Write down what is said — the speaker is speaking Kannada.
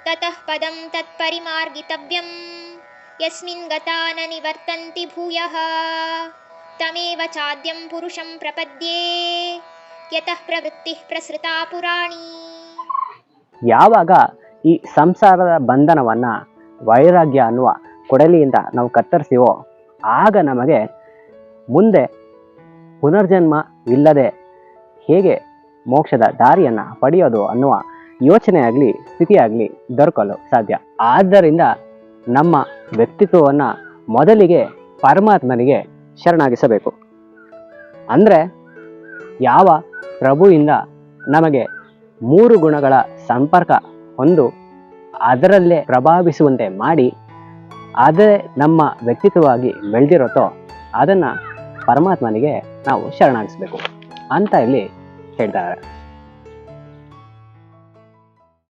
ತತಃ ಪದಂ ತತ್ಪರಿಮಾರ್ಗಿತವ್ಯಂ ಯಸ್ಮಿನ್ ಗತಾ ನ ನಿವರ್ತಂತಿ ಭೂಯಃ ತಮೇವ ಚಾದ್ಯಂ ಪುರುಷಂ ಪ್ರಪದ್ಯೆ ಯತಃ ಪ್ರವೃತ್ತಿ ಪ್ರಸೃತಾ ಪುರಾಣಿ. ಯಾವಾಗ ಈ ಸಂಸಾರದ ಬಂಧನವನ್ನ ವೈರಾಗ್ಯ ಅನ್ನುವ ಕೊಡಲಿಯಿಂದ ನಾವು ಕತ್ತರಿಸಿವೋ ಆಗ ನಮಗೆ ಮುಂದೆ ಪುನರ್ಜನ್ಮವಿಲ್ಲದೆ ಹೇಗೆ ಮೋಕ್ಷದ ದಾರಿಯನ್ನು ಪಡೆಯೋದು ಅನ್ನುವ ಯೋಚನೆ ಆಗಲಿ ಸ್ಥಿತಿಯಾಗಲಿ ದೊರಕಲು ಸಾಧ್ಯ. ಆದ್ದರಿಂದ ನಮ್ಮ ವ್ಯಕ್ತಿತ್ವವನ್ನು ಮೊದಲಿಗೆ ಪರಮಾತ್ಮನಿಗೆ ಶರಣಾಗಿಸಬೇಕು. ಅಂದರೆ ಯಾವ ಪ್ರಭುವಿಂದ ನಮಗೆ 3 ಗುಣಗಳ ಸಂಪರ್ಕ ಹೊಂದು ಅದರಲ್ಲೇ ಪ್ರಭಾವಿಸುವಂತೆ ಮಾಡಿ ಅದೇ ನಮ್ಮ ವ್ಯಕ್ತಿತ್ವವಾಗಿ ಬೆಳೆದಿರುತ್ತೋ ಅದನ್ನು ಪರಮಾತ್ಮನಿಗೆ ನಾವು ಶರಣಾಗಿಸ್ಬೇಕು ಅಂತ ಇಲ್ಲಿ ಹೇಳ್ತಾರೆ.